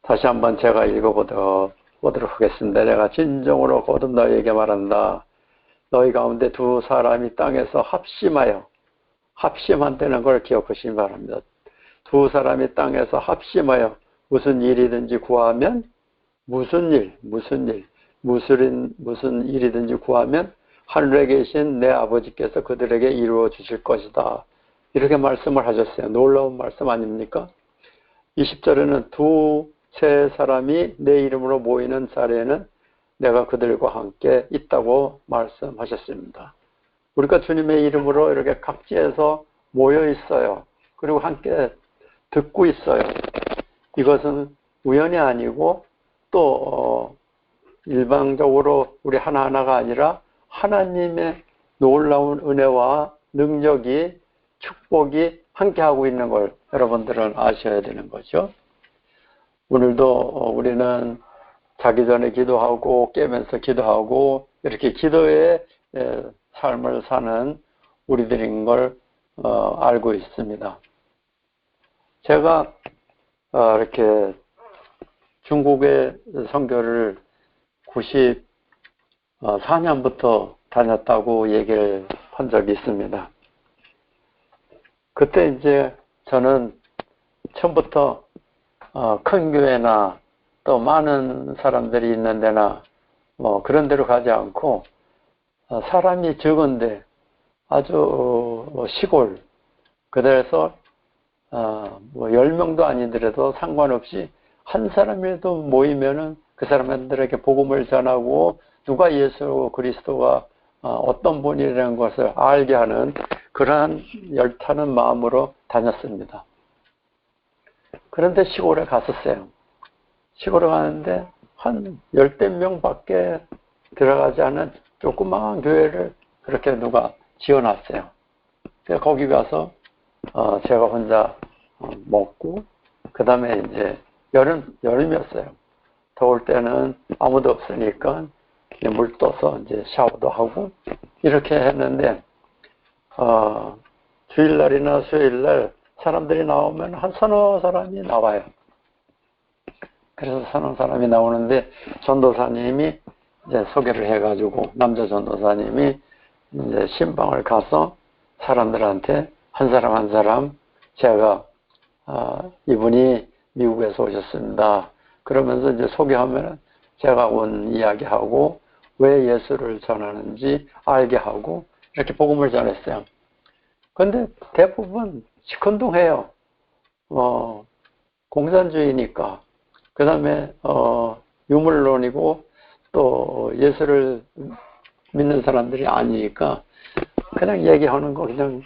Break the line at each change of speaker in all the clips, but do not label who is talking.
다시 한번 제가 읽어보도록 하겠습니다. 내가 진정으로 거듭 너희에게 말한다. 너희 가운데 두 사람이 땅에서 합심한다는 걸 기억하시기 바랍니다. 두 사람이 땅에서 합심하여 무슨 일이든지 구하면 무슨 일이든지 구하면 하늘에 계신 내 아버지께서 그들에게 이루어 주실 것이다. 이렇게 말씀을 하셨어요. 놀라운 말씀 아닙니까? 20절에는 두세 사람이 내 이름으로 모이는 자리에는 내가 그들과 함께 있다고 말씀하셨습니다. 우리가 주님의 이름으로 이렇게 각지에서 모여 있어요. 그리고 함께 듣고 있어요. 이것은 우연이 아니고 또 일방적으로 우리 하나하나가 아니라 하나님의 놀라운 은혜와 능력이, 축복이 함께하고 있는 걸 여러분들은 아셔야 되는 거죠. 오늘도 우리는 자기 전에 기도하고 깨면서 기도하고 이렇게 기도의 삶을 사는 우리들인 걸 알고 있습니다. 제가 이렇게 중국의 선교를 94년부터 다녔다고 얘기를 한 적이 있습니다. 그때 이제 저는 처음부터 큰 교회나 또 많은 사람들이 있는 데나 그런 데로 가지 않고 사람이 적은데 아주 시골, 그래서 10명도 아니더라도 상관없이 한 사람이라도 모이면은 그 사람들에게 복음을 전하고 누가 예수 그리스도가 어떤 분이라는 것을 알게 하는 그러한 열타는 마음으로 다녔습니다. 그런데 시골에 갔었어요. 시골에 가는데 한 10명 밖에 들어가지 않은 조그마한 교회를 그렇게 누가 지어놨어요. 그래서 거기 가서 제가 혼자 먹고, 그 다음에 이제 여름이었어요. 더울 때는 아무도 없으니까 물 떠서 이제 샤워도 하고 이렇게 했는데, 주일날이나 수요일날 사람들이 나오면 한 서너 사람이 나와요. 그래서 서너 사람이 나오는데 전도사님이 이제 소개를 해가지고, 남자 전도사님이 이제 신방을 가서 사람들한테 한 사람 한 사람 제가 이분이 미국에서 오셨습니다. 그러면서 이제 소개하면 제가 온 이야기하고 왜 예수를 전하는지 알게 하고 이렇게 복음을 전했어요. 그런데 대부분 시큰둥해요. 공산주의니까. 그 다음에 유물론이고 또 예수를 믿는 사람들이 아니니까 그냥 얘기하는 거 그냥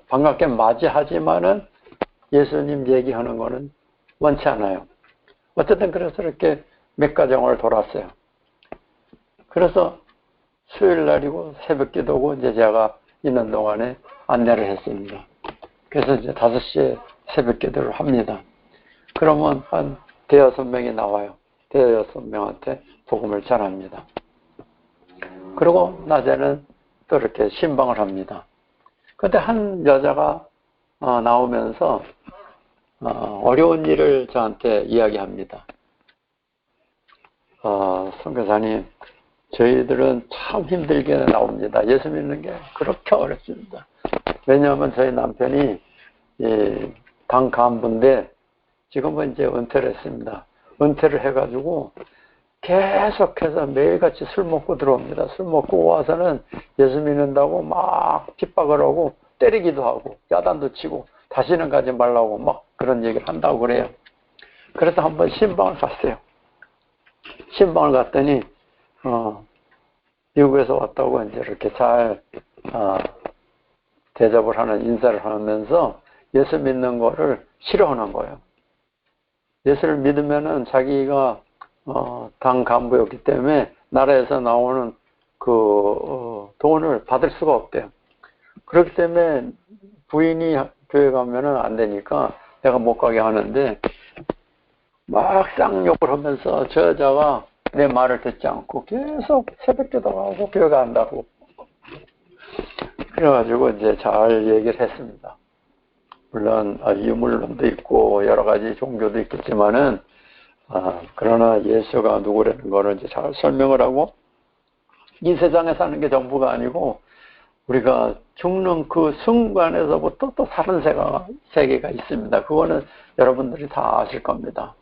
반갑게 맞이하지만은 예수님 얘기하는 거는 원치 않아요. 어쨌든 그래서 이렇게 몇 가정을 돌았어요. 그래서 수요일 날이고 새벽 기도고 이제 제가 있는 동안에 안내를 했습니다. 그래서 이제 5시에 새벽 기도를 합니다. 그러면 한 대여섯 명이 나와요. 대여섯 명한테 복음을 전합니다. 그리고 낮에는 또 이렇게 신방을 합니다. 그때 한 여자가 나오면서 어려운 일을 저한테 이야기합니다. 선교사님, 저희들은 참 힘들게 나옵니다. 예수 믿는 게 그렇게 어렵습니다. 왜냐하면 저희 남편이 당 간부인데 지금은 이제 은퇴를 했습니다. 은퇴를 해가지고 계속해서 매일같이 술 먹고 들어옵니다. 술 먹고 와서는 예수 믿는다고 막 핍박을 하고 때리기도 하고 야단도 치고 다시는 가지 말라고 막 그런 얘기를 한다고 그래요. 그래서 한번 신방을 갔어요. 신방을 갔더니 미국에서 왔다고 이제 이렇게 잘 대접을 하는 인사를 하면서 예수 믿는 거를 싫어하는 거예요. 예수를 믿으면은 자기가 당 간부였기 때문에 나라에서 나오는 그 돈을 받을 수가 없대요. 그렇기 때문에 부인이 교회 가면은 안 되니까 내가 못 가게 하는데 막 쌍욕을 하면서 저 여자가 내 말을 듣지 않고 계속 새벽기도 하고 교회 간다고. 그래가지고 이제 잘 얘기를 했습니다. 물론 유물론도 있고 여러 가지 종교도 있겠지만은 그러나 예수가 누구라는 거를 이제 잘 설명을 하고, 이 세상에 사는 게 전부가 아니고 우리가 죽는 그 순간에서부터 또 다른 세계가 있습니다. 그거는 여러분들이 다 아실 겁니다.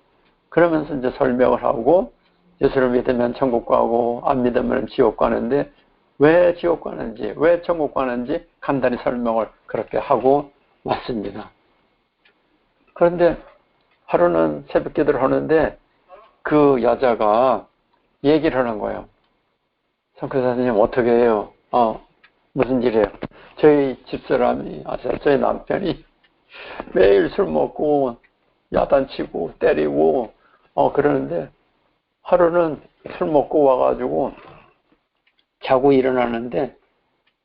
그러면서 이제 설명을 하고, 예수를 믿으면 천국 가고 안 믿으면 지옥 가는데 왜 지옥 가는지, 왜 천국 가는지 간단히 설명을 그렇게 하고 왔습니다. 그런데 하루는 새벽 기도를 하는데 그 여자가 얘기를 하는 거예요. 선교사님 어떻게 해요? 무슨 일이에요? 저희 집사람이, 저희 남편이 매일 술 먹고 야단치고 때리고 그러는데 하루는 술 먹고 와가지고 자고 일어나는데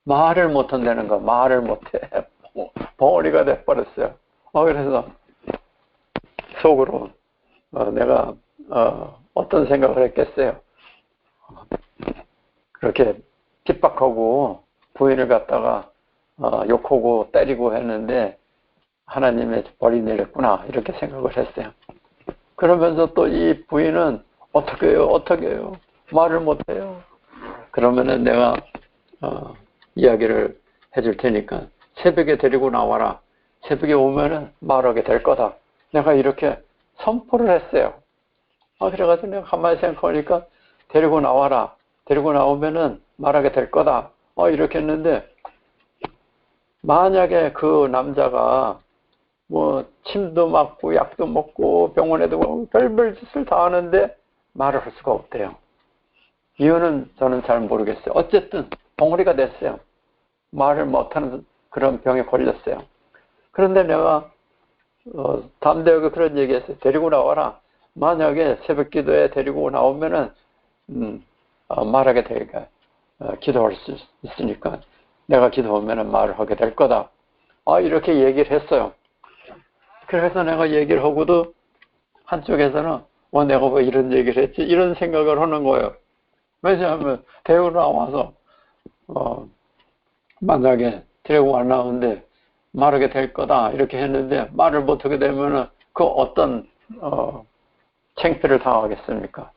말을 못 한다는 거, 말을 못해. 벙어리가 돼버렸어요. 그래서 속으로 내가 어떤 생각을 했겠어요. 그렇게 핍박하고 부인을 갖다가 욕하고 때리고 했는데 하나님의 벌이 내렸구나, 이렇게 생각을 했어요. 그러면서 또 이 부인은 어떻게 해요? 말을 못해요. 그러면은 내가 이야기를 해줄 테니까 새벽에 데리고 나와라. 새벽에 오면은 말하게 될 거다. 내가 이렇게 선포를 했어요. 그래가지고 내가 가만히 생각하니까 데리고 나와라. 데리고 나오면은 말하게 될 거다. 이렇게 했는데, 만약에 그 남자가 뭐 침도 맞고 약도 먹고 병원에도 가고 별별 짓을 다 하는데 말을 할 수가 없대요. 이유는 저는 잘 모르겠어요. 어쨌든 벙어리가 됐어요. 말을 못하는 그런 병에 걸렸어요. 그런데 내가 담대하게 그런 얘기했어요. 데리고 나와라. 만약에 새벽 기도에 데리고 나오면은 말하게 되니까 기도할 수 있으니까 내가 기도하면은 말을 하게 될 거다. 이렇게 얘기를 했어요. 그래서 내가 얘기를 하고도 한쪽에서는 내가 왜 이런 얘기를 했지? 이런 생각을 하는 거예요. 왜냐하면 데리고 나와서 만약에 데리고 안 나오는데 말하게 될 거다 이렇게 했는데 말을 못하게 되면은 그 어떤 창피를 당하겠습니까?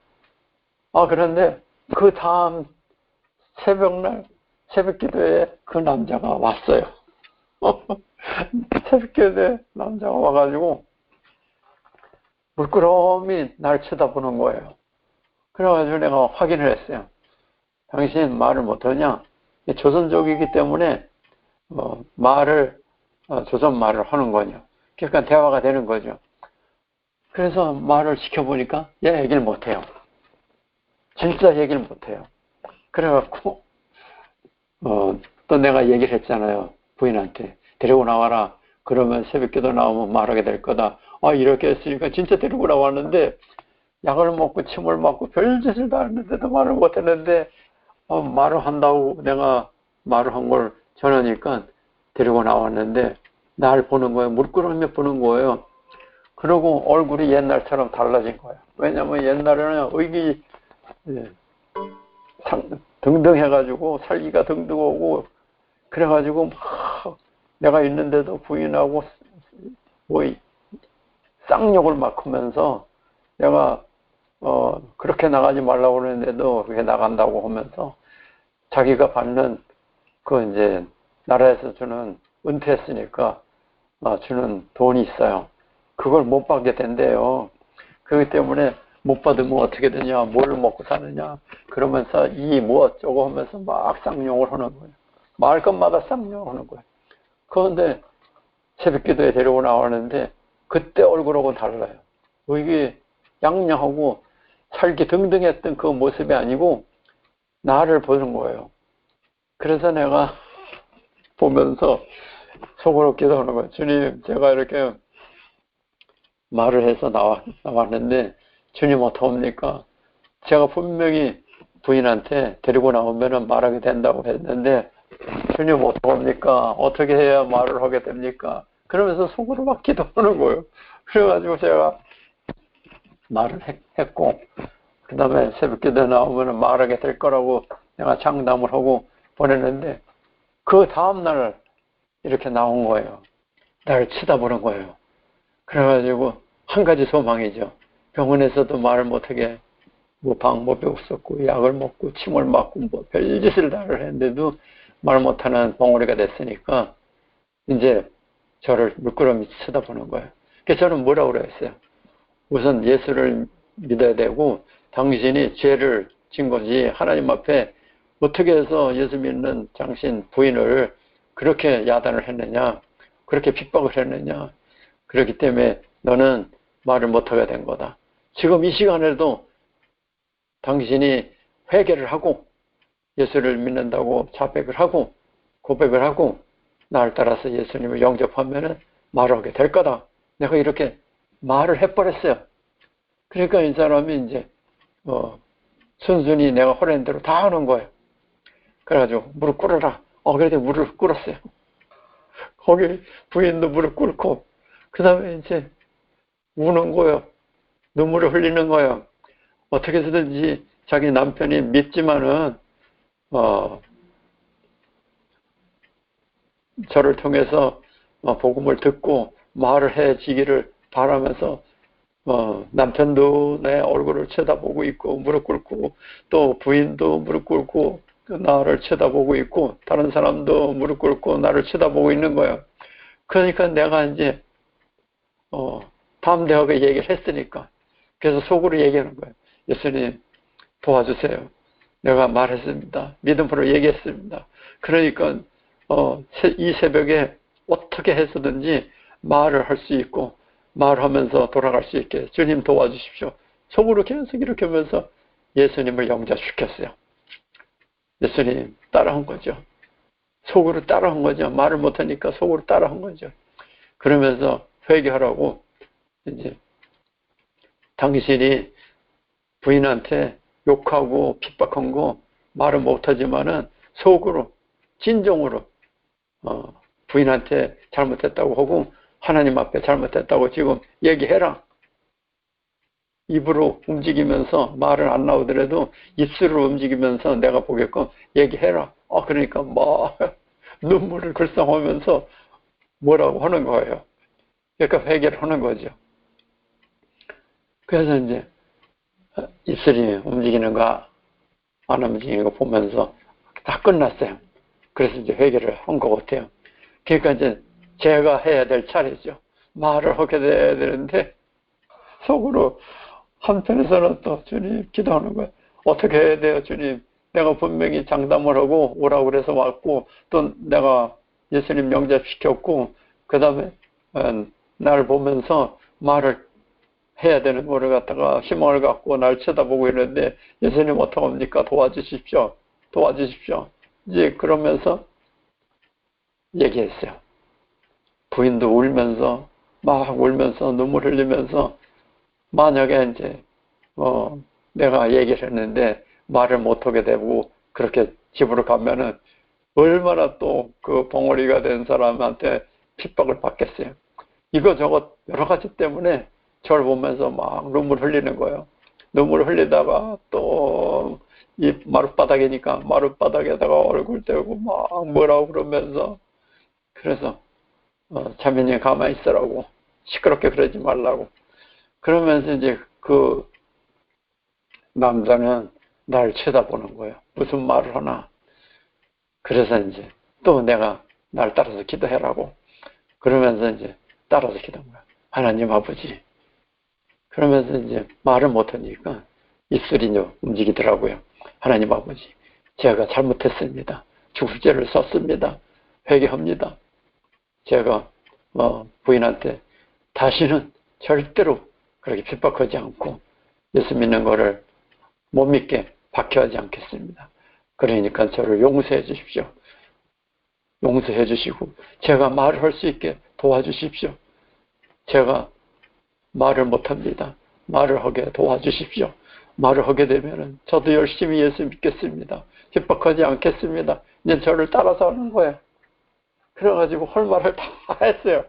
그런데 그 다음 새벽날 새벽 기도에 그 남자가 왔어요. 새벽 기도에 남자가 와가지고 물끄러미 날 쳐다보는 거예요. 그래가지고 내가 확인을 했어요. 당신 말을 못하냐? 조선족이기 때문에 말을 조선 말을 하는 거냐. 그러니까 대화가 되는 거죠. 그래서 말을 시켜보니까 얘 얘기를 못해요. 진짜 얘기를 못해요. 그래갖고 또 내가 얘기를 했잖아요. 부인한테 데리고 나와라. 그러면 새벽기도 나오면 말하게 될 거다. 이렇게 했으니까 진짜 데리고 나왔는데 약을 먹고 침을 맞고 별짓을 다 했는데도 말을 못했는데 말을 한다고 내가 말을 한 걸 전하니까 데리고 나왔는데 날 보는 거예요. 물끄러미 보는 거예요. 그리고 얼굴이 옛날처럼 달라진 거예요. 왜냐면 옛날에는 의기 등등해가지고 살기가 등등하고 그래가지고 막 내가 있는데도 부인하고 뭐 쌍욕을 막 하면서 내가 그렇게 나가지 말라고 그러는데도 그렇게 나간다고 하면서 자기가 받는 그 이제 나라에서 주는 은퇴했으니까 주는 돈이 있어요. 그걸 못 받게 된대요. 그렇기 때문에 못 받으면 어떻게 되냐, 뭘 먹고 사느냐, 그러면서 뭐 어쩌고 하면서 막 쌍욕을 하는 거예요. 말 것마다 쌍욕을 하는 거예요. 그런데 새벽 기도에 데리고 나오는데 그때 얼굴하고는 달라요. 이게 양양하고 살기 등등했던 그 모습이 아니고 나를 보는 거예요. 그래서 내가 보면서 속으로 기도하는 거예요. 주님, 제가 이렇게 말을 해서 나왔는데 주님 어떡합니까? 제가 분명히 부인한테 데리고 나오면 말하게 된다고 했는데 주님 어떡합니까? 어떻게 해야 말을 하게 됩니까? 그러면서 속으로 막 기도하는 거예요. 그래가지고 제가 말을 했고 그 다음에 새벽기도에 나오면 말하게 될 거라고 내가 장담을 하고 보냈는데 그 다음날 이렇게 나온 거예요. 나를 쳐다보는 거예요. 그래가지고 한 가지 소망이죠. 병원에서도 말을 못하게 뭐 방법이 없었고 약을 먹고 침을 맞고 뭐 별짓을 다 했는데도 말 못하는 벙어리가 됐으니까 이제 저를 물끄러미 쳐다보는 거예요. 그래서 저는 뭐라고 그랬어요? 우선 예수를 믿어야 되고 당신이 죄를 진 거지 하나님 앞에 어떻게 해서 예수 믿는 당신 부인을 그렇게 야단을 했느냐, 그렇게 핍박을 했느냐. 그렇기 때문에 너는 말을 못하게 된 거다. 지금 이 시간에도 당신이 회개를 하고 예수를 믿는다고 자백을 하고 고백을 하고 나를 따라서 예수님을 영접하면 말을 하게 될 거다. 내가 이렇게 말을 해버렸어요. 그러니까 이 사람이 이제 순순히 내가 허락한 대로 다 하는 거예요. 그래가지고 무릎 꿇어라. 그래도 무릎 꿇었어요. 거기 부인도 무릎 꿇고 그 다음에 이제 우는 거예요. 눈물을 흘리는 거예요. 어떻게 해서든지 자기 남편이 믿지만은 저를 통해서 복음을 듣고 말을 해지기를 바라면서 남편도 내 얼굴을 쳐다보고 있고 무릎 꿇고 또 부인도 무릎 꿇고 나를 쳐다보고 있고 다른 사람도 무릎 꿇고 나를 쳐다보고 있는 거예요. 그러니까 내가 이제 담대하게 얘기를 했으니까 그래서 속으로 얘기하는 거예요. 예수님 도와주세요. 내가 말했습니다. 믿음으로 얘기했습니다. 그러니까 이 새벽에 어떻게 해서든지 말을 할 수 있고 말하면서 돌아갈 수 있게 주님 도와주십시오. 속으로 계속 이렇게 하면서 예수님을 영접시켰어요. 예수님 따라한 거죠. 속으로 따라한 거죠. 말을 못하니까 속으로 따라한 거죠. 그러면서 회개하라고 이제 당신이 부인한테 욕하고 핍박한 거 말은 못하지만은 속으로 진정으로 부인한테 잘못했다고 하고 하나님 앞에 잘못했다고 지금 얘기해라. 입으로 움직이면서 말은 안 나오더라도 입술로 움직이면서 내가 보게끔 얘기해라. 그러니까 막 눈물을 글썽하면서 뭐라고 하는 거예요. 그러니까 회개를 하는 거죠. 그래서 이제 입술이 움직이는 거 안 움직이는 거 보면서 다 끝났어요. 그래서 이제 회개를 한 것 같아요. 그러니까 이제 제가 해야 될 차례죠. 말을 하게 돼야 되는데 속으로 한편에서는 또 주님 기도하는 거예요. 어떻게 해야 돼요, 주님? 내가 분명히 장담을 하고 오라고 그래서 왔고 또 내가 예수님 영접시켰고 그 다음에 나를 보면서 말을 해야 되는 거를 갖다가 희망을 갖고 날 쳐다보고 있는데 예수님 어떡합니까? 도와주십시오. 도와주십시오. 이제 그러면서 얘기했어요. 부인도 울면서 막 울면서 눈물 흘리면서 만약에 이제 내가 얘기를 했는데 말을 못하게 되고 그렇게 집으로 가면은 얼마나 또 그 벙어리가 된 사람한테 핍박을 받겠어요. 이거저것 여러 가지 때문에 저를 보면서 막 눈물 흘리는 거예요. 눈물 흘리다가 또 이 마룻바닥이니까 마룻바닥에다가 얼굴 대고 막 뭐라고 그러면서 그래서 자매님 가만히 있으라고 시끄럽게 그러지 말라고 그러면서 이제 그 남자는 날 쳐다보는 거예요. 무슨 말을 하나. 그래서 이제 또 내가 날 따라서 기도해라고 그러면서 이제 따라서 기도한 거야. 하나님 아버지. 그러면서 이제 말을 못하니까 입술이 움직이더라고요. 하나님 아버지, 제가 잘못했습니다. 죽을 죄를 썼습니다. 회개합니다. 제가 부인한테 다시는 절대로 그렇게 핍박하지 않고 예수 믿는 거를 못 믿게 박해하지 않겠습니다. 그러니까 저를 용서해 주십시오. 용서해 주시고 제가 말을 할 수 있게 도와주십시오. 제가 말을 못합니다. 말을 하게 도와주십시오. 말을 하게 되면 저도 열심히 예수 믿겠습니다. 핍박하지 않겠습니다. 이제 저를 따라서 하는 거예요. 그래가지고 할 말을 다 했어요.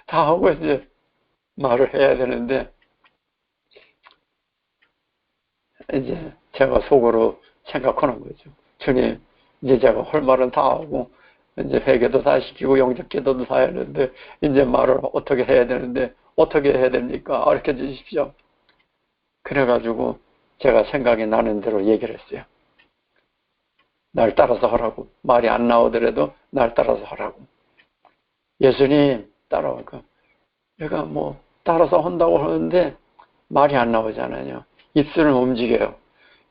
다 하고 이제 말을 해야 되는데 이제 제가 속으로 생각하는 거죠. 주님, 이제 제가 할 말은 다 하고 이제 회개도 다 시키고 영접기도도 다 했는데 이제 말을 어떻게 해야 되는데 어떻게 해야 됩니까? 가르쳐 주십시오. 그래가지고 제가 생각이 나는 대로 얘기를 했어요. 날 따라서 하라고. 말이 안 나오더라도 날 따라서 하라고. 예수님 따라오니까 내가 뭐 따라서 한다고 하는데 말이 안 나오잖아요. 입술은 움직여요.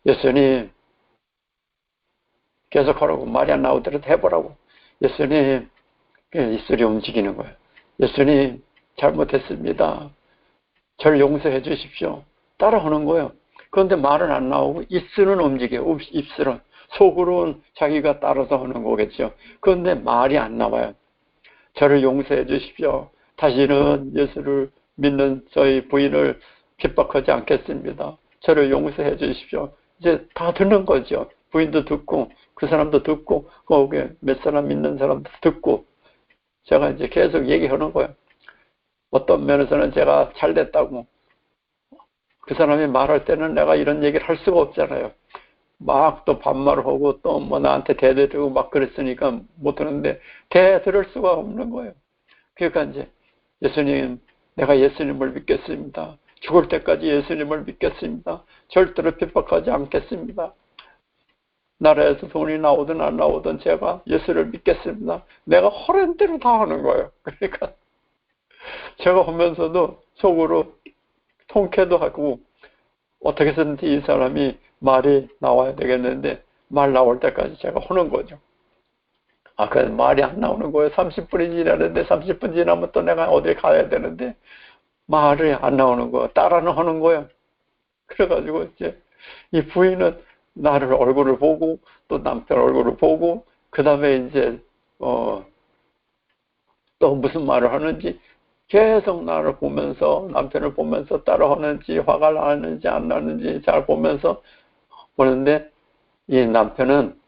예수님 계속 하라고. 말이 안 나오더라도 해보라고. 예수님 입술이 움직이는 거예요. 예수님 잘못했습니다. 저를 용서해 주십시오. 따라하는 거예요. 그런데 말은 안 나오고 입술은 움직여요. 입술은. 속으로는 자기가 따라서 하는 거겠죠. 그런데 말이 안 나와요. 저를 용서해 주십시오. 다시는 예수를 믿는 저희 부인을 핍박하지 않겠습니다. 저를 용서해 주십시오. 이제 다 듣는 거죠. 부인도 듣고 그 사람도 듣고 거기에 몇 사람 믿는 사람도 듣고 제가 이제 계속 얘기하는 거예요. 어떤 면에서는 제가 잘 됐다고 그 사람이 말할 때는 내가 이런 얘기를 할 수가 없잖아요. 막 또 반말을 하고 또 뭐 나한테 대들고 막 그랬으니까 못하는데 대들을 수가 없는 거예요. 그러니까 이제 예수님 내가 예수님을 믿겠습니다. 죽을 때까지 예수님을 믿겠습니다. 절대로 핍박하지 않겠습니다. 나라에서 돈이 나오든 안 나오든 제가 예수를 믿겠습니다. 내가 허른 대로 다 하는 거예요. 그러니까 제가 하면서도 속으로 통쾌도 하고 어떻게 해서든지 이 사람이 말이 나와야 되겠는데 말 나올 때까지 제가 하는 거죠. 그래서 말이 안 나오는 거예요. 30분이 지나는데 30분 지나면 또 내가 어딜 가야 되는데 말이 안 나오는 거예요. 따라는 하는 거예요. 그래가지고 이제 이 부인은 나를 얼굴을 보고 또 남편 얼굴을 보고 그 다음에 이제 또 무슨 말을 하는지 계속 나를 보면서 남편을 보면서 따라하는지 화가 나는지 안 나는지 잘 보면서 보는데 이 남편은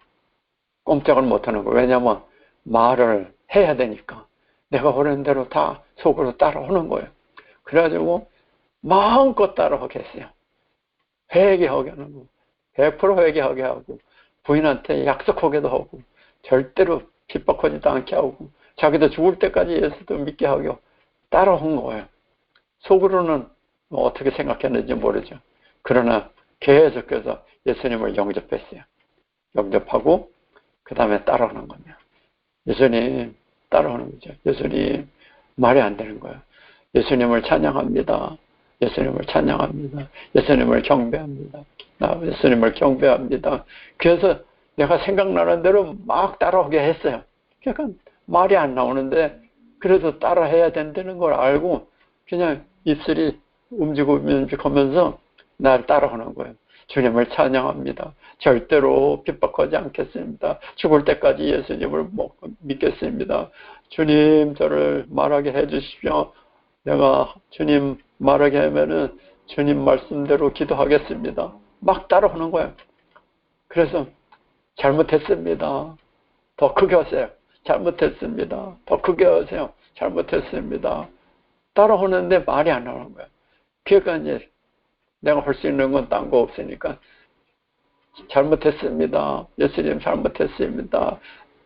꼼짝을 못하는 거예요. 왜냐하면 말을 해야 되니까 내가 하는 대로 다 속으로 따라하는 거예요. 그래가지고 마음껏 따라하게 했어요. 회개하게 하는 거 100% 회개하게 하고 부인한테 약속하게도 하고 절대로 핍박하지도 않게 하고 자기도 죽을 때까지 예수도 믿게 하고 따라한 거예요. 속으로는 뭐 어떻게 생각했는지 모르죠. 그러나 계속해서 예수님을 영접했어요. 영접하고 그 다음에 따라오는 겁니다. 예수님 따라오는 거죠. 예수님 말이 안 되는 거예요. 예수님을 찬양합니다. 예수님을 찬양합니다. 예수님을 경배합니다. 나 예수님을 경배합니다. 그래서 내가 생각나는 대로 막 따라오게 했어요. 그러니까 말이 안 나오는데 그래도 따라해야 된다는 걸 알고 그냥 입술이 움직이면서 나를 따라오는 거예요. 주님을 찬양합니다. 절대로 핍박하지 않겠습니다. 죽을 때까지 예수님을 믿겠습니다. 주님 저를 말하게 해주십시오. 내가 주님 말하게 하면은 주님 말씀대로 기도하겠습니다. 막 따라오는 거예요. 그래서 잘못했습니다. 더 크게 하세요. 잘못했습니다. 더 크게 하세요. 잘못했습니다. 따라오는데 말이 안 나오는 거예요. 그러니까 이제 내가 할 수 있는 건 딴 거 없으니까 잘못했습니다. 예수님 잘못했습니다.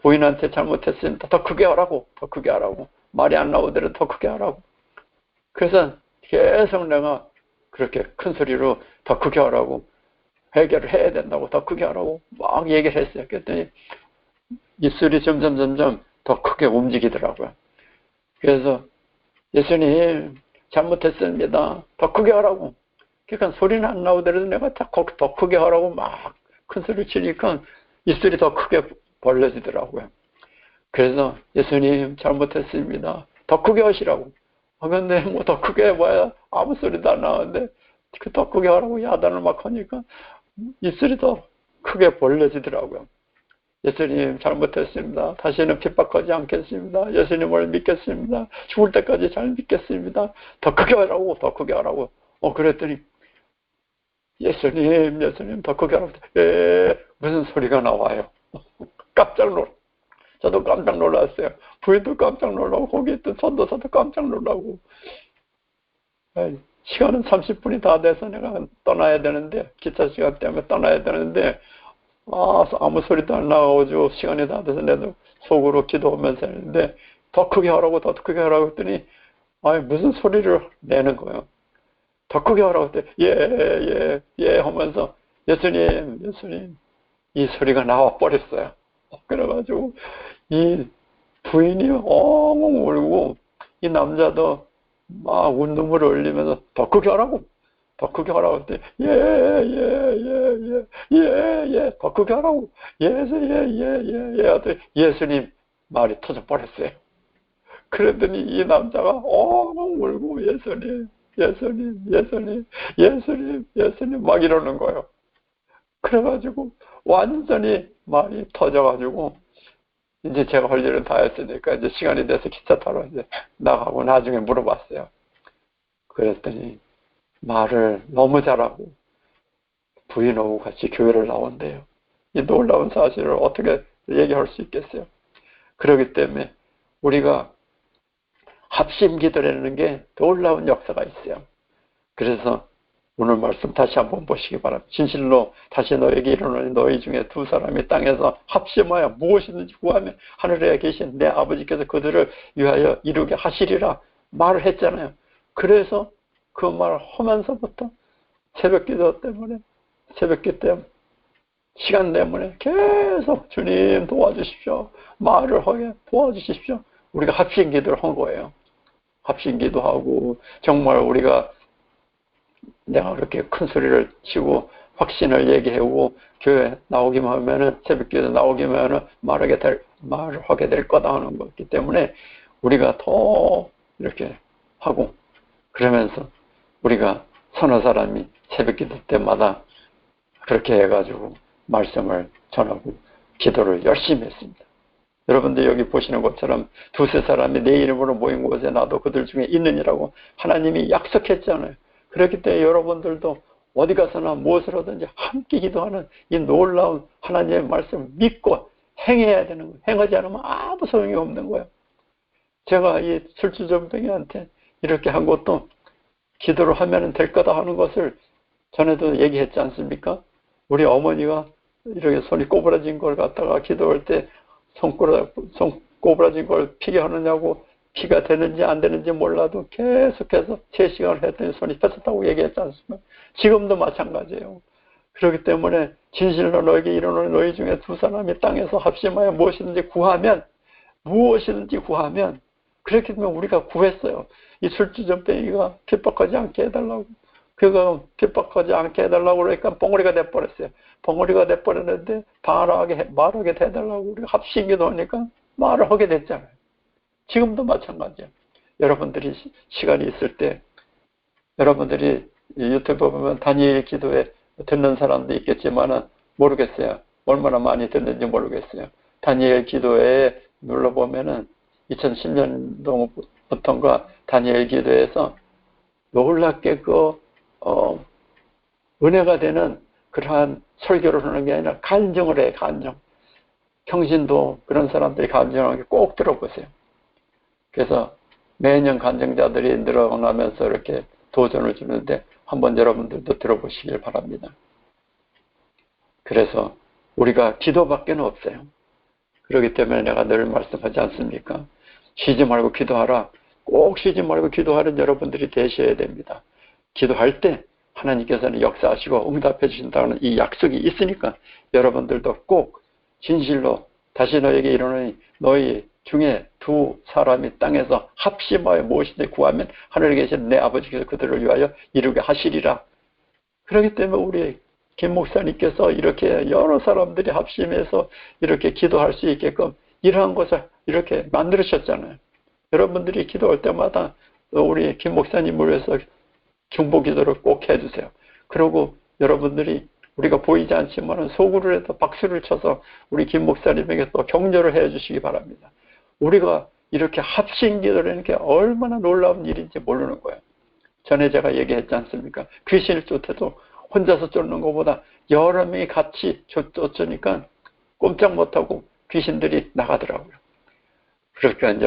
부인한테 잘못했습니다. 더 크게 하라고. 더 크게 하라고. 말이 안 나오더라도 더 크게 하라고. 그래서 계속 내가 그렇게 큰 소리로 더 크게 하라고 해결을 해야 된다고 더 크게 하라고 막 얘기를 했어요. 그랬더니 입술이 점점 더 크게 움직이더라고요. 그래서 예수님 잘못했습니다. 더 크게 하라고. 그러니까 소리는 안 나오더라도 내가 더 크게 하라고 막 큰 소리를 치니까 입술이 더 크게 벌려지더라고요. 그래서 예수님 잘못했습니다. 더 크게 하시라고. 그런데 뭐 더 크게 해봐야 아무 소리도 안 나오는데 그 더 크게 하라고 야단을 막 하니까 입술이 더 크게 벌려지더라고요. 예수님 잘못했습니다. 다시는 핍박하지 않겠습니다. 예수님을 믿겠습니다. 죽을 때까지 잘 믿겠습니다. 더 크게 하라고. 더 크게 하라고. 그랬더니 예수님 더 크게 하라고. 무슨 소리가 나와요. 깜짝 놀라. 저도 깜짝 놀랐어요. 부인도 깜짝 놀라고 거기 있던 전도사도 깜짝 놀라고. 시간은 30분이 다 돼서 내가 떠나야 되는데 기차 시간 때문에 떠나야 되는데 아무 소리도 안 나오고 시간이 다 돼서 내가 속으로 기도하면서 했는데 더 크게 하라고 더 크게 하라고 했더니 무슨 소리를 내는 거예요. 더 크게 하라고 했더니 예 하면서 예수님 이 소리가 나와 버렸어요. 그래가지고 이 부인이 엉엉 울고 이 남자도 막 눈물을 흘리면서 더 크게 하라고 했더니 더 크게 하라고 하더니 예수님 말이 터져 버렸어요. 그랬더니 이 남자가 엉엉 울고 예수님 막 이러는 거예요. 그래가지고 완전히 말이 터져가지고 이제 제가 할 일은 다 했으니까 이제 시간이 돼서 기차 타러 이제 나가고 나중에 물어봤어요. 그랬더니 말을 너무 잘하고 부인하고 같이 교회를 나온대요. 이 놀라운 사실을 어떻게 얘기할 수 있겠어요? 그렇기 때문에 우리가 합심 기도라는 게 놀라운 역사가 있어요. 그래서 오늘 말씀 다시 한번 보시기 바랍니다. 진실로 다시 너에게 이르노니 너희 중에 두 사람이 땅에서 합심하여 무엇이든지 구하면 하늘에 계신 내 아버지께서 그들을 위하여 이루게 하시리라 말을 했잖아요. 그래서 그 말을 하면서부터 새벽기도 때문에 시간 때문에 계속 주님 도와주십시오. 말을 하게 도와주십시오. 우리가 합심 기도를 한 거예요. 합심 기도하고 정말 우리가 내가 그렇게 큰 소리를 치고 확신을 얘기하고 교회 나오기만 하면은 새벽기도 나오기만 하면 말을 하게 될 거다 하는 거기 때문에 우리가 더 이렇게 하고 그러면서 우리가 서너 사람이 새벽기도 때마다 그렇게 해가지고 말씀을 전하고 기도를 열심히 했습니다. 여러분들 여기 보시는 것처럼 두세 사람이 내 이름으로 모인 곳에 나도 그들 중에 있느니라고 하나님이 약속했잖아요. 그렇기 때문에 여러분들도 어디 가서나 무엇을 하든지 함께 기도하는 이 놀라운 하나님의 말씀을 믿고 행해야 되는 거예요. 행하지 않으면 아무 소용이 없는 거예요. 제가 이 술주정뱅이한테 이렇게 한 것도 기도를 하면 될 거다 하는 것을 전에도 얘기했지 않습니까? 우리 어머니가 이렇게 손이 꼬부라진 걸 갖다가 기도할 때 손 꼬부라진 걸 피게 하느냐고 피가 되는지 안 되는지 몰라도 계속해서 3시간을 했더니 손이 펴졌다고 얘기했지 않습니까? 지금도 마찬가지예요. 그렇기 때문에 진실로 너에게 이르노니 너희 중에 두 사람이 땅에서 합심하여 무엇이든지 구하면 그렇기 때문에 우리가 구했어요. 이 술주정뱅이가 핍박하지 않게 해달라고. 그가 핍박하지 않게 해달라고 그러니까 벙어리가 돼버렸어요. 벙어리가 돼버렸는데 말하게 해달라고 우리가 합심기도 하니까 말을 하게 됐잖아요. 지금도 마찬가지예요. 여러분들이 시간이 있을 때 여러분들이 유튜브 보면 다니엘 기도에 듣는 사람도 있겠지만은 모르겠어요. 얼마나 많이 듣는지 모르겠어요. 다니엘 기도에 눌러보면은 2010년도부터인가 다니엘 기도에서 놀랍게 은혜가 되는 그러한 설교를 하는 게 아니라 간증을 해요. 간증. 경신도 그런 사람들이 간증하는 게 꼭 들어보세요. 그래서 매년 간증자들이 늘어나면서 이렇게 도전을 주는데 한번 여러분들도 들어보시길 바랍니다. 그래서 우리가 기도밖에는 없어요. 그렇기 때문에 내가 늘 말씀하지 않습니까? 쉬지 말고 기도하라. 꼭 쉬지 말고 기도하는 여러분들이 되셔야 됩니다. 기도할 때 하나님께서는 역사하시고 응답해 주신다는 이 약속이 있으니까 여러분들도 꼭 진실로 다시 너에게 이르노니 너희 중에 두 사람이 땅에서 합심하여 무엇이든지 구하면 하늘에 계신 내 아버지께서 그들을 위하여 이루게 하시리라. 그렇기 때문에 우리 김 목사님께서 이렇게 여러 사람들이 합심해서 이렇게 기도할 수 있게끔 이러한 것을 이렇게 만들으셨잖아요. 여러분들이 기도할 때마다 우리 김 목사님을 위해서 중보 기도를 꼭 해주세요. 그리고 여러분들이 우리가 보이지 않지만 속으로 해서 박수를 쳐서 우리 김 목사님에게 또 격려를 해주시기 바랍니다. 우리가 이렇게 합심 기도를 하는 게 얼마나 놀라운 일인지 모르는 거예요. 전에 제가 얘기했지 않습니까? 귀신을 쫓아도 혼자서 쫓는 것보다 여러 명이 같이 쫓으니까 꼼짝 못하고 귀신들이 나가더라고요. 그러니까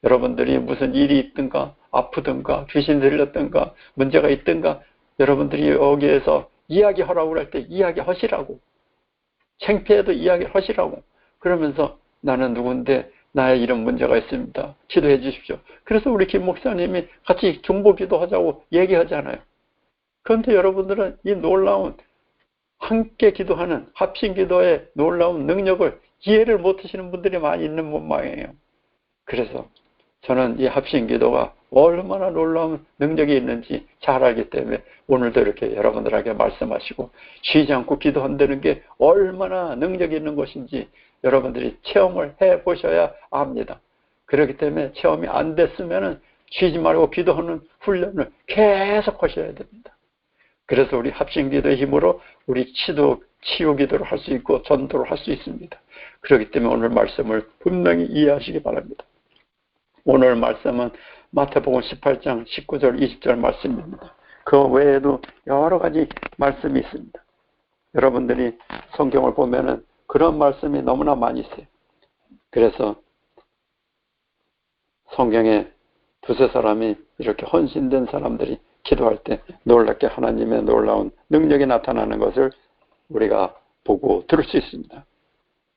여러분들이 무슨 일이 있든가 아프든가 귀신 들렸든가 문제가 있든가 여러분들이 여기에서 이야기하라고 할 때 이야기하시라고, 창피해도 이야기하시라고. 그러면서 나는 누군데 나의 이런 문제가 있습니다. 기도해 주십시오. 그래서 우리 김 목사님이 같이 중보기도 하자고 얘기하잖아요. 그런데 여러분들은 이 놀라운 함께 기도하는 합심기도의 놀라운 능력을 이해를 못하시는 분들이 많이 있는 모양이에요. 그래서 저는 이 합심기도가 얼마나 놀라운 능력이 있는지 잘 알기 때문에 오늘도 이렇게 여러분들에게 말씀하시고 쉬지 않고 기도한다는 게 얼마나 능력이 있는 것인지 여러분들이 체험을 해보셔야 압니다. 그렇기 때문에 체험이 안 됐으면 쉬지 말고 기도하는 훈련을 계속 하셔야 됩니다. 그래서 우리 합심기도의 힘으로 우리 치유 기도를 할 수 있고 전도를 할 수 있습니다. 그렇기 때문에 오늘 말씀을 분명히 이해하시기 바랍니다. 오늘 말씀은 마태복음 18장 19절 20절 말씀입니다. 그 외에도 여러 가지 말씀이 있습니다. 여러분들이 성경을 보면은 그런 말씀이 너무나 많이 있어요. 그래서 성경에 두세 사람이 이렇게 헌신된 사람들이 기도할 때 놀랍게 하나님의 놀라운 능력이 나타나는 것을 우리가 보고 들을 수 있습니다.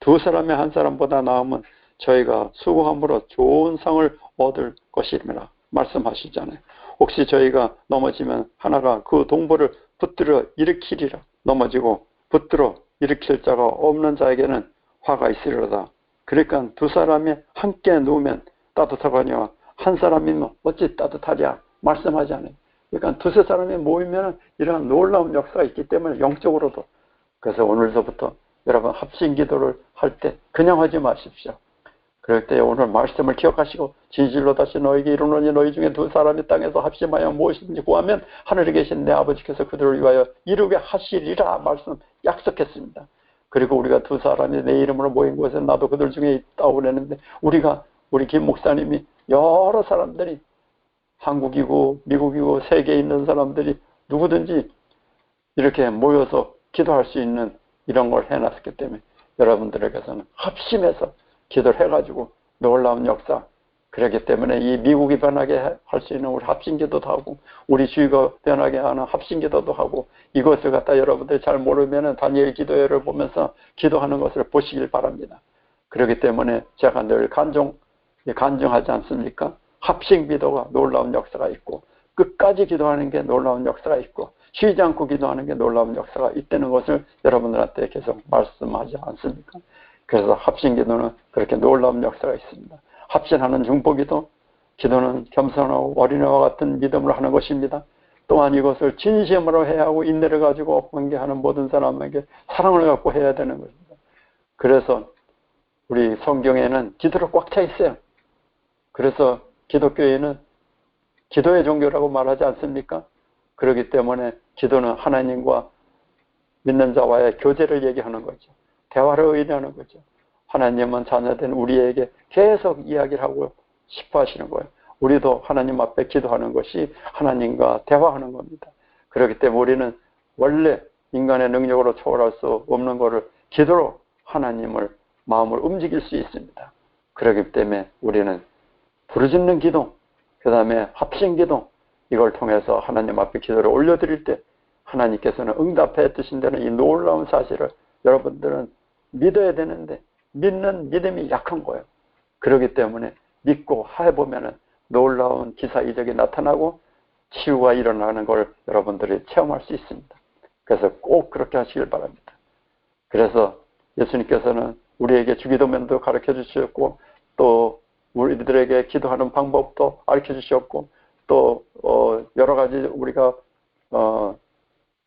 두 사람의 한 사람보다 나으면 저희가 수고함으로 좋은 상을 얻을 것이라 말씀하시잖아요. 혹시 저희가 넘어지면 하나가 그 동보를 붙들어 일으키리라. 넘어지고 붙들어 일으킬 자가 없는 자에게는 화가 있으리로다. 그러니까 두 사람이 함께 누우면 따뜻하거니와 한 사람이면 어찌 따뜻하랴 말씀하지 않아요. 그러니까 두세 사람이 모이면 이런 놀라운 역사가 있기 때문에 영적으로도. 그래서 오늘서부터 여러분 합심기도를 할 때 그냥 하지 마십시오. 그럴 때 오늘 말씀을 기억하시고 진실로 다시 너에게 이르노니 너희 중에 두 사람이 땅에서 합심하여 무엇이든지 구하면 하늘에 계신 내 아버지께서 그들을 위하여 이루게 하시리라 말씀 약속했습니다. 그리고 우리가 두 사람이 내 이름으로 모인 곳에 나도 그들 중에 있다고 그랬는데 우리 김 목사님이 여러 사람들이 한국이고 미국이고 세계에 있는 사람들이 누구든지 이렇게 모여서 기도할 수 있는 이런 걸 해놨기 때문에 여러분들에게서는 합심해서 기도를 해가지고 놀라운 역사. 그렇기 때문에 이 미국이 변하게 할 수 있는 우리 합심기도도 하고 우리 주위가 변하게 하는 합심기도도 하고 이것을 갖다 여러분들이 잘 모르면 다니엘 기도회를 보면서 기도하는 것을 보시길 바랍니다. 그렇기 때문에 제가 늘 간증하지 않습니까? 합심기도가 놀라운 역사가 있고 끝까지 기도하는 게 놀라운 역사가 있고 쉬지 않고 기도하는 게 놀라운 역사가 있다는 것을 여러분들한테 계속 말씀하지 않습니까? 그래서 합심기도는 그렇게 놀라운 역사가 있습니다. 합심하는 중보기도, 기도는 겸손하고 어린애와 같은 믿음으로 하는 것입니다. 또한 이것을 진심으로 해야 하고 인내를 가지고 관계하는 모든 사람에게 사랑을 갖고 해야 되는 것입니다. 그래서 우리 성경에는 기도로 꽉 차 있어요. 그래서 기독교인은 기도의 종교라고 말하지 않습니까? 그렇기 때문에 기도는 하나님과 믿는 자와의 교제를 얘기하는 거죠. 대화를 의미하는 거죠. 하나님은 자녀된 우리에게 계속 이야기를 하고 싶어 하시는 거예요. 우리도 하나님 앞에 기도하는 것이 하나님과 대화하는 겁니다. 그렇기 때문에 우리는 원래 인간의 능력으로 초월할 수 없는 것을 기도로 하나님을 마음을 움직일 수 있습니다. 그렇기 때문에 우리는 부르짖는 기도, 그 다음에 합심기도, 이걸 통해서 하나님 앞에 기도를 올려드릴 때 하나님께서는 응답해 주신다는 이 놀라운 사실을 여러분들은 믿어야 되는데 믿는 믿음이 약한 거예요. 그렇기 때문에 믿고 해보면 놀라운 기사 이적이 나타나고 치유가 일어나는 걸 여러분들이 체험할 수 있습니다. 그래서 꼭 그렇게 하시길 바랍니다. 그래서 예수님께서는 우리에게 주기도문도 가르쳐 주셨고 또 우리들에게 기도하는 방법도 가르쳐 주셨고 또 여러 가지 우리가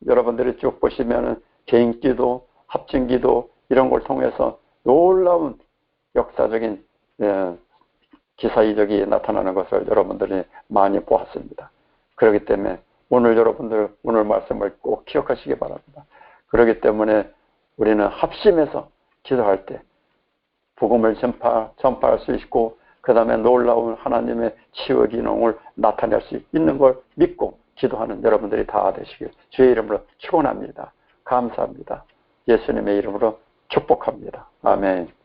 여러분들이 쭉 보시면은 개인기도, 합심기도 이런 걸 통해서 놀라운 역사적인 기사이적이 나타나는 것을 여러분들이 많이 보았습니다. 그렇기 때문에 여러분들 오늘 말씀을 꼭 기억하시기 바랍니다. 그렇기 때문에 우리는 합심해서 기도할 때 복음을 전파할 수 있고 그 다음에 놀라운 하나님의 치유 기능을 나타낼 수 있는 걸 믿고 기도하는 여러분들이 다 되시길 주의 이름으로 축원합니다. 감사합니다. 예수님의 이름으로 축복합니다. 아멘.